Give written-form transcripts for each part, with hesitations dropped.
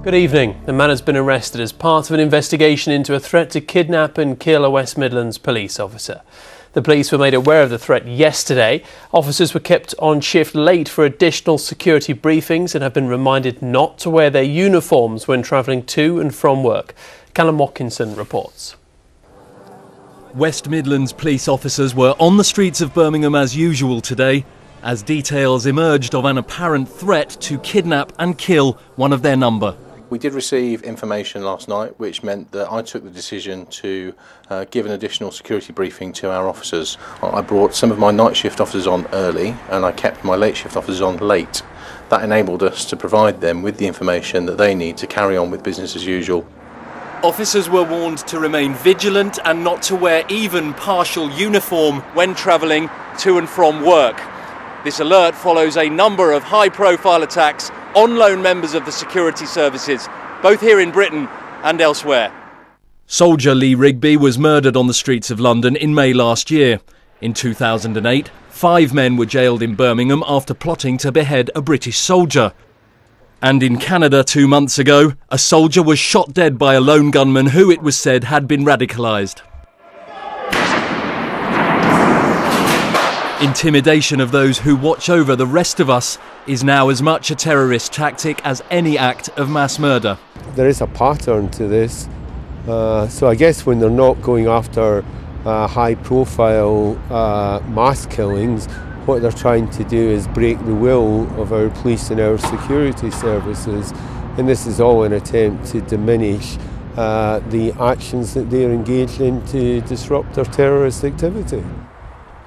Good evening. The man has been arrested as part of an investigation into a threat to kidnap and kill a West Midlands police officer. The police were made aware of the threat yesterday. Officers were kept on shift late for additional security briefings and have been reminded not to wear their uniforms when travelling to and from work. Callum Watkinson reports. West Midlands police officers were on the streets of Birmingham as usual today, as details emerged of an apparent threat to kidnap and kill one of their number. We did receive information last night which meant that I took the decision to give an additional security briefing to our officers. I brought some of my night shift officers on early and I kept my late shift officers on late. That enabled us to provide them with the information that they need to carry on with business as usual. Officers were warned to remain vigilant and not to wear even partial uniform when travelling to and from work. This alert follows a number of high-profile attacks on lone members of the security services, both here in Britain and elsewhere. Soldier Lee Rigby was murdered on the streets of London in May last year. In 2008, 5 men were jailed in Birmingham after plotting to behead a British soldier. And in Canada 2 months ago, a soldier was shot dead by a lone gunman who, it was said, had been radicalised. Intimidation of those who watch over the rest of us is now as much a terrorist tactic as any act of mass murder. There is a pattern to this, so I guess when they're not going after high-profile mass killings, what they're trying to do is break the will of our police and our security services, and this is all an attempt to diminish the actions that they're engaged in to disrupt their terrorist activity.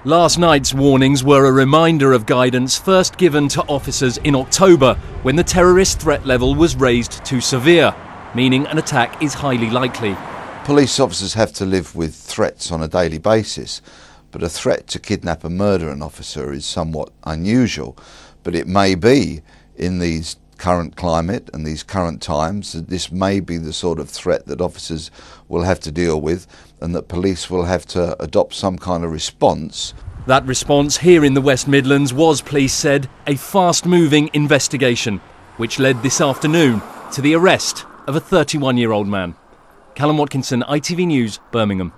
Last night's warnings were a reminder of guidance first given to officers in October, when the terrorist threat level was raised to severe, meaning an attack is highly likely. Police officers have to live with threats on a daily basis, but a threat to kidnap and murder an officer is somewhat unusual. But it may be, in these current climate and these current times, that this may be the sort of threat that officers will have to deal with and that police will have to adopt some kind of response. That response here in the West Midlands was, police said, a fast-moving investigation, which led this afternoon to the arrest of a 31-year-old man. Callum Watkinson, ITV News, Birmingham.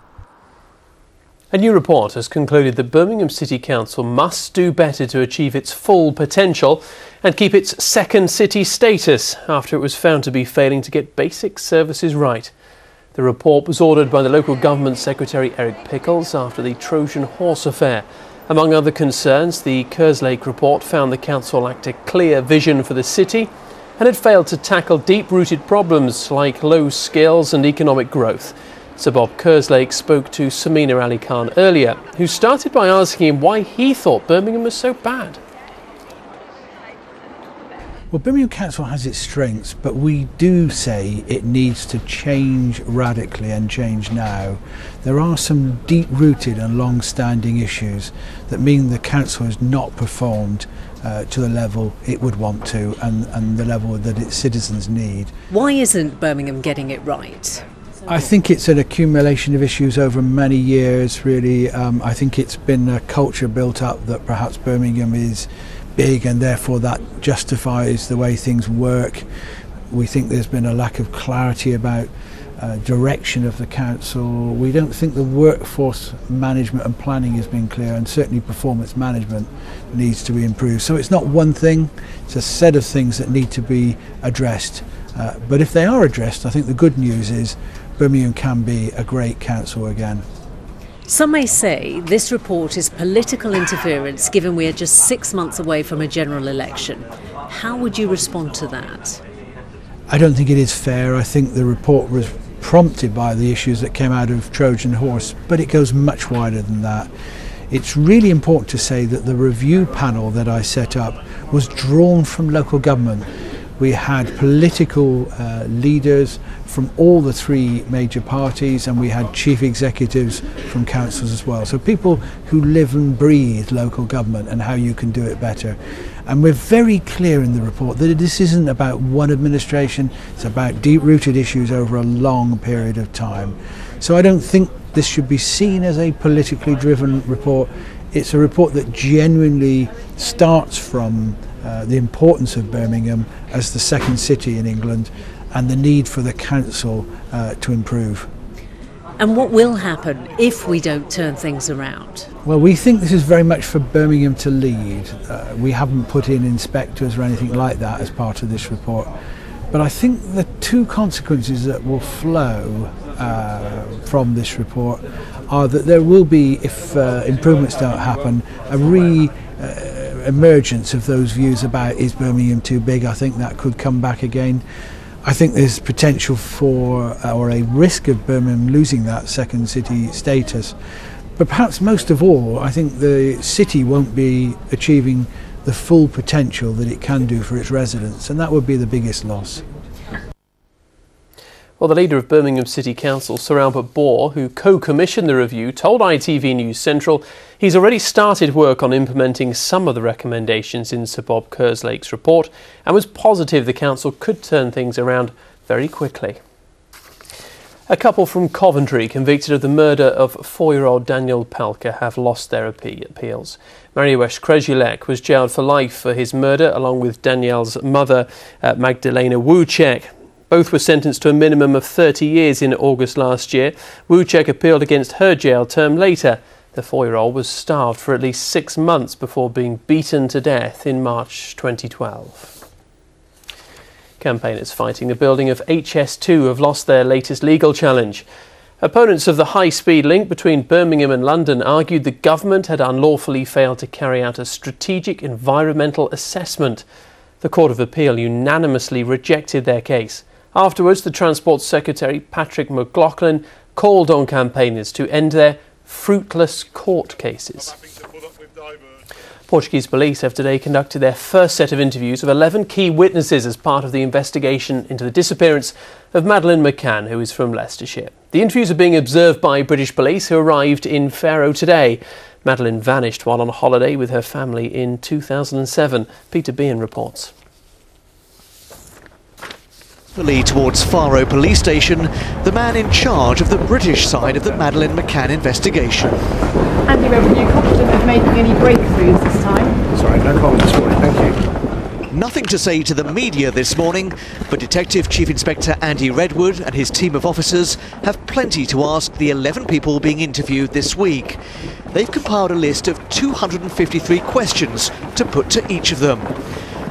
A new report has concluded that Birmingham City Council must do better to achieve its full potential and keep its second city status after it was found to be failing to get basic services right. The report was ordered by the local government secretary Eric Pickles after the Trojan Horse affair. Among other concerns, the Kerslake report found the council lacked a clear vision for the city and had failed to tackle deep-rooted problems like low skills and economic growth. Sir Bob Kerslake spoke to Samina Ali Khan earlier, who started by asking him why he thought Birmingham was so bad. Well, Birmingham Council has its strengths, but we do say it needs to change radically and change now. There are some deep-rooted and long-standing issues that mean the council has not performed to the level it would want to and the level that its citizens need. Why isn't Birmingham getting it right? I think it's an accumulation of issues over many years, really. I think it's been a culture built up that perhaps Birmingham is big and therefore that justifies the way things work. We think there's been a lack of clarity about direction of the council. We don't think the workforce management and planning has been clear, and certainly performance management needs to be improved. So it's not one thing, it's a set of things that need to be addressed. But if they are addressed, I think the good news is Birmingham can be a great council again. Some may say this report is political interference given we are just 6 months away from a general election. How would you respond to that? I don't think it is fair. I think the report was prompted by the issues that came out of Trojan Horse, but it goes much wider than that. It's really important to say that the review panel that I set up was drawn from local government. We had political leaders from all the 3 major parties, and we had chief executives from councils as well. So people who live and breathe local government and how you can do it better. And we're very clear in the report that this isn't about one administration, it's about deep-rooted issues over a long period of time. So I don't think this should be seen as a politically driven report. It's a report that genuinely starts from the importance of Birmingham as the second city in England and the need for the council to improve. And what will happen if we don't turn things around? Well, we think this is very much for Birmingham to lead. We haven't put in inspectors or anything like that as part of this report. But I think the two consequences that will flow from this report are that there will be, if improvements don't happen, a emergence of those views about is Birmingham too big. I think that could come back again. I think there's potential for, or a risk of Birmingham losing that second city status. But perhaps most of all, I think the city won't be achieving the full potential that it can do for its residents, and that would be the biggest loss. Well, the leader of Birmingham City Council, Sir Albert Bohr, who co-commissioned the review, told ITV News Central he's already started work on implementing some of the recommendations in Sir Bob Kerslake's report and was positive the council could turn things around very quickly. A couple from Coventry convicted of the murder of 4-year-old Daniel Pelka have lost their appeals. Mariusz Krezulek was jailed for life for his murder along with Daniel's mother, Madeleine McCann. Both were sentenced to a minimum of 30 years in August last year. McCann appealed against her jail term later. The 4-year-old was starved for at least 6 months before being beaten to death in March 2012. Campaigners fighting the building of HS2 have lost their latest legal challenge. Opponents of the high-speed link between Birmingham and London argued the government had unlawfully failed to carry out a strategic environmental assessment. The Court of Appeal unanimously rejected their case. Afterwards, the Transport Secretary, Patrick McLaughlin, called on campaigners to end their fruitless court cases. Portuguese police have today conducted their first set of interviews of 11 key witnesses as part of the investigation into the disappearance of Madeleine McCann, who is from Leicestershire. The interviews are being observed by British police who arrived in Faro today. Madeleine vanished while on holiday with her family in 2007. Peter Behan reports. Towards Faro police station, the man in charge of the British side of the Madeleine McCann investigation. Andy Redwood, are you confident of making any breakthroughs this time? Sorry, no comment this morning, thank you. Nothing to say to the media this morning, but Detective Chief Inspector Andy Redwood and his team of officers have plenty to ask the 11 people being interviewed this week. They've compiled a list of 253 questions to put to each of them.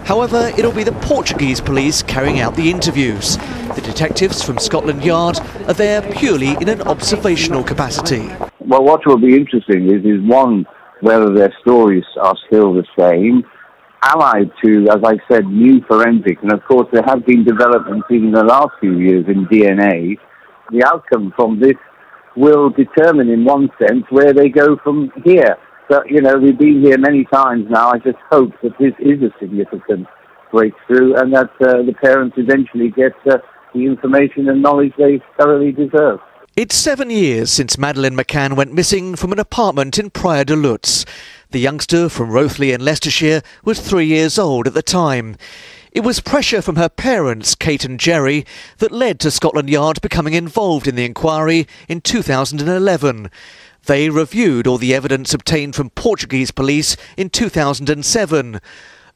However, it'll be the Portuguese police carrying out the interviews. The detectives from Scotland Yard are there purely in an observational capacity. Well, what will be interesting is one, whether their stories are still the same, allied to, as I said, new forensic. And of course, there have been developments even in the last few years in DNA. The outcome from this will determine, in one sense, where they go from here. But, you know, we've been here many times now. I just hope that this is a significant breakthrough and that the parents eventually get the information and knowledge they thoroughly deserve. It's 7 years since Madeleine McCann went missing from an apartment in Praia de Lutz. The youngster from Rothley in Leicestershire was 3 years old at the time. It was pressure from her parents, Kate and Jerry, that led to Scotland Yard becoming involved in the inquiry in 2011. They reviewed all the evidence obtained from Portuguese police in 2007.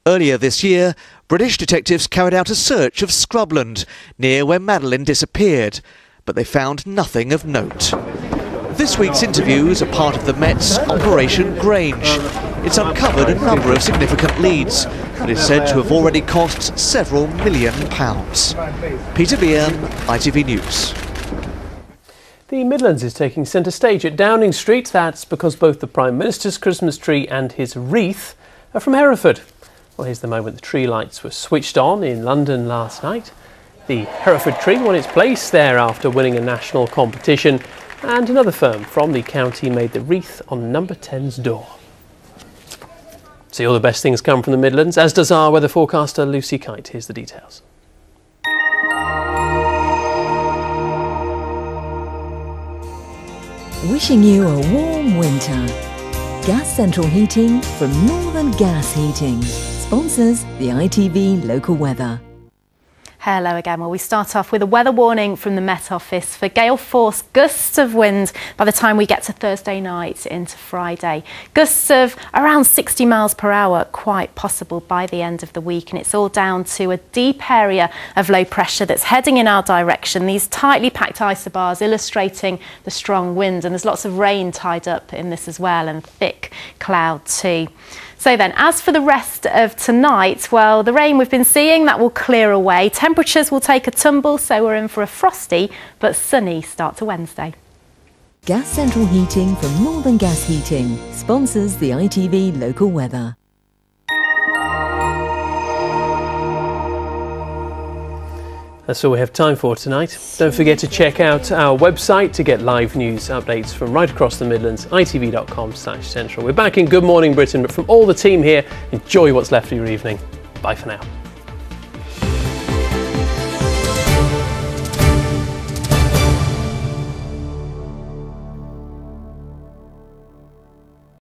Earlier this year, British detectives carried out a search of Scrubland, near where Madeleine disappeared, but they found nothing of note. This week's interviews are part of the Met's Operation Grange. It's uncovered a number of significant leads that is said to have already cost several £1 million. Peter Behan, ITV News. The Midlands is taking centre stage at Downing Street. That's because both the Prime Minister's Christmas tree and his wreath are from Hereford. Well, here's the moment the tree lights were switched on in London last night. The Hereford tree won its place there after winning a national competition, and another firm from the county made the wreath on number 10's door. See, all the best things come from the Midlands, as does our weather forecaster Lucy Kite. Here's the details. Wishing you a warm winter. Gas Central Heating from Northern Gas Heating sponsors the ITV local weather. Hello again. Well, we start off with a weather warning from the Met Office for gale force gusts of wind by the time we get to Thursday night into Friday. Gusts of around 60 miles per hour, quite possible by the end of the week, and it's all down to a deep area of low pressure that's heading in our direction. These tightly packed isobars illustrating the strong wind, and there's lots of rain tied up in this as well, and thick cloud too. So then, as for the rest of tonight, well, the rain we've been seeing, that will clear away. Temperatures will take a tumble, so we're in for a frosty but sunny start to Wednesday. Gas Central Heating from Northern Gas Heating sponsors the ITV local weather. That's all we have time for tonight. Don't forget to check out our website to get live news updates from right across the Midlands, itv.com/central. We're back in Good Morning Britain, but from all the team here, enjoy what's left of your evening. Bye for now.